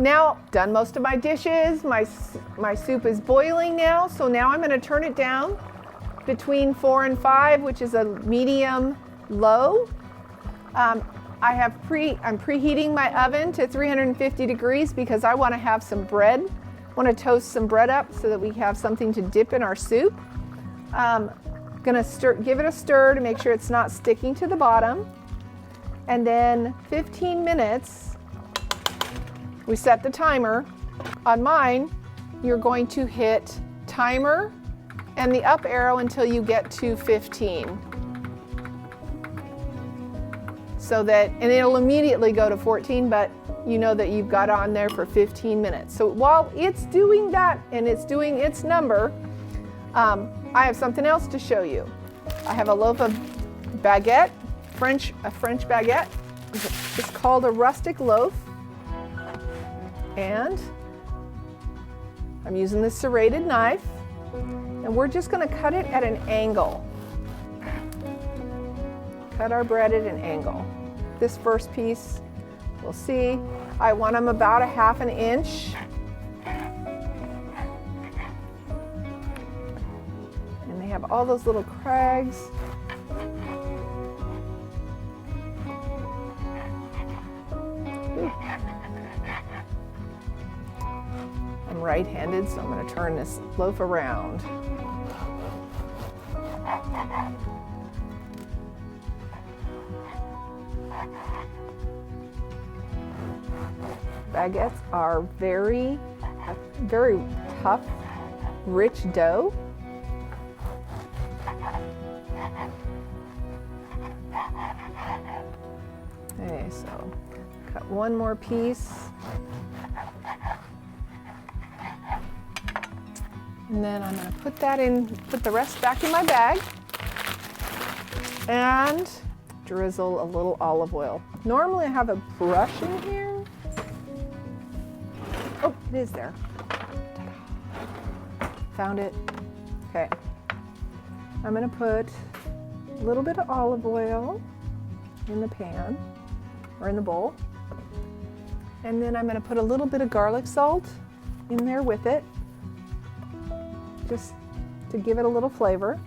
Now, done most of my dishes. My soup is boiling now, so now I'm going to turn it down between 4 and 5, which is a medium low. I'm preheating my oven to 350 degrees because I want to have some bread. I want to toast some bread up so that we have something to dip in our soup. Gonna give it a stir to make sure it's not sticking to the bottom. And then 15 minutes, we set the timer. On mine, you're going to hit timer and the up arrow until you get to 15. So that, and it'll immediately go to 14, but you know that you've got on there for 15 minutes. So while it's doing that and it's doing its number, I have something else to show you. I have a loaf of baguette, a French baguette. It's called a rustic loaf. And I'm using this serrated knife, and we're just going to cut it at an angle. Cut our bread at an angle. This first piece, we'll see, I want them about 1/2 inch. And they have all those little crags. Ooh. I'm right-handed, so I'm going to turn this loaf around. Baguettes are very tough, rich dough. Okay, so cut one more piece. And then I'm going to put the rest back in my bag and drizzle a little olive oil. Normally I have a brush in here. Oh, it is there. Found it. Okay. I'm going to put a little bit of olive oil in the pan or in the bowl. And then I'm going to put a little bit of garlic salt in there with it, just to give it a little flavor.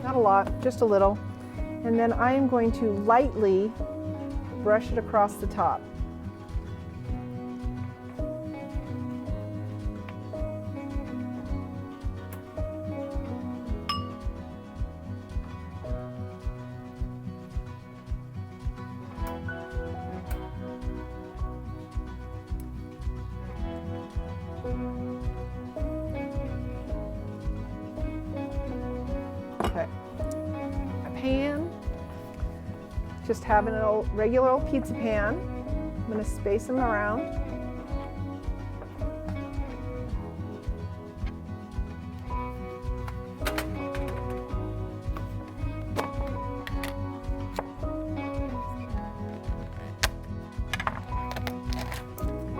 Not a lot, just a little. And then I am going to lightly brush it across the top. Okay, a pan, just having a regular old pizza pan. I'm going to space them around.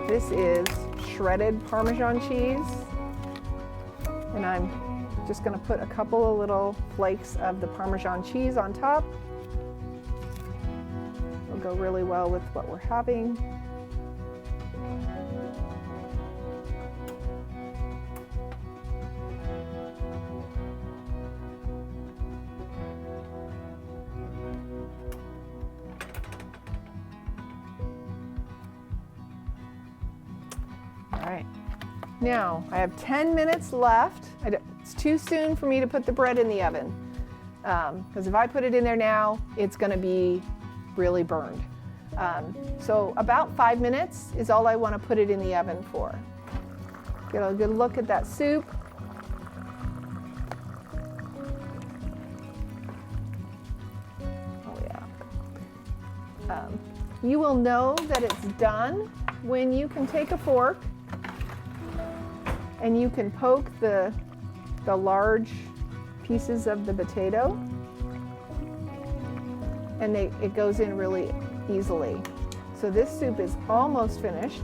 This is shredded Parmesan cheese, and I'm just going to put a couple of little flakes of the Parmesan cheese on top. It'll go really well with what we're having. All right, now I have 10 minutes left. It's too soon for me to put the bread in the oven, because if I put it in there now, it's going to be really burned. So about 5 minutes is all I want to put it in the oven for. Get a good look at that soup. Oh yeah. You will know that it's done when you can take a fork and you can poke the large pieces of the potato, and it goes in really easily. So this soup is almost finished,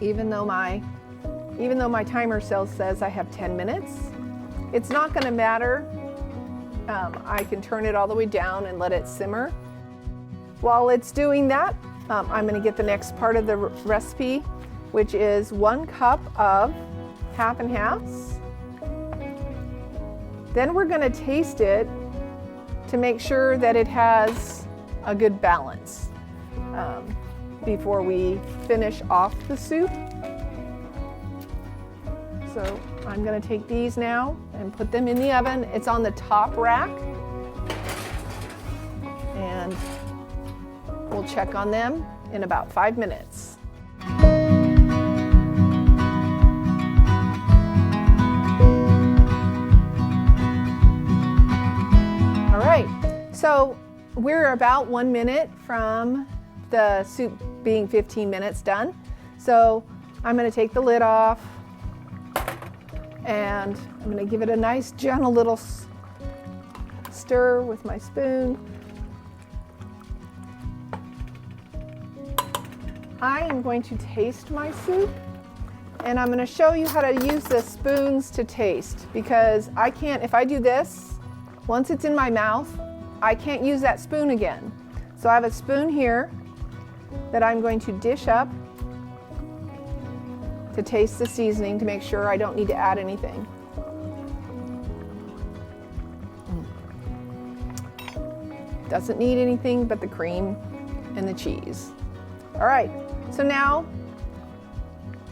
even though my timer says I have 10 minutes. It's not going to matter. I can turn it all the way down and let it simmer. while it's doing that, I'm going to get the next part of the recipe, which is 1 cup of half and halves. Then we're going to taste it to make sure that it has a good balance before we finish off the soup. So I'm going to take these now and put them in the oven. It's on the top rack. And we'll check on them in about 5 minutes. All right, so we're about 1 minute from the soup being 15 minutes done. So I'm going to take the lid off and I'm going to give it a nice gentle little stir with my spoon. I am going to taste my soup, and I'm going to show you how to use the spoons to taste, because I can't, if I do this, once it's in my mouth, I can't use that spoon again. So I have a spoon here that I'm going to dish up to taste the seasoning to make sure I don't need to add anything. Doesn't need anything but the cream and the cheese. All right, so now,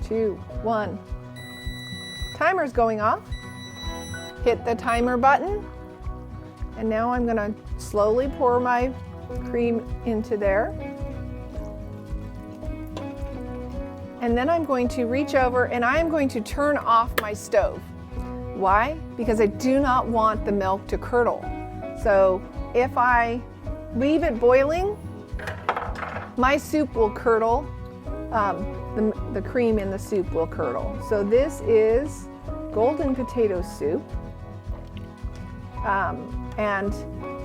2, 1. Timer's going off. Hit the timer button. And now I'm gonna slowly pour my cream into there. And then I'm going to reach over and I am going to turn off my stove. Why? Because I do not want the milk to curdle. So if I leave it boiling, my soup will curdle, the cream in the soup will curdle. So this is golden potato soup. And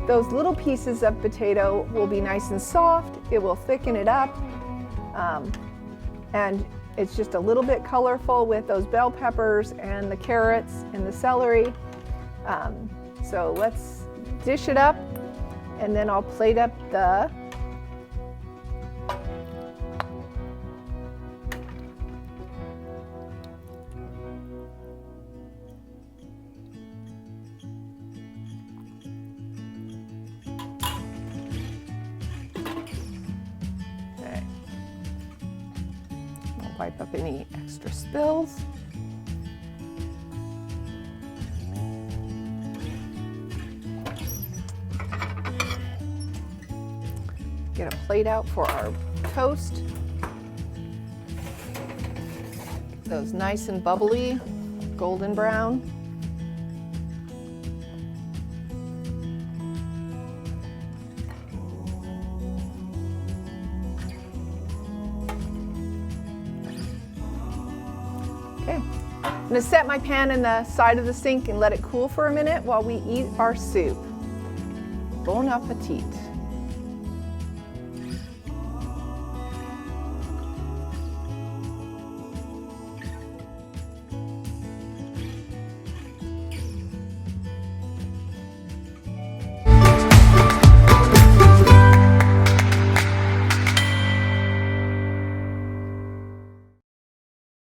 those little pieces of potato will be nice and soft. It will thicken it up. And it's just a little bit colorful with those bell peppers and the carrots and the celery. So let's dish it up, and then I'll plate up the wipe up any extra spills. Get a plate out for our toast. Get those nice and bubbly, golden brown. Okay, I'm going to set my pan in the side of the sink and let it cool for a minute while we eat our soup. Bon appetit.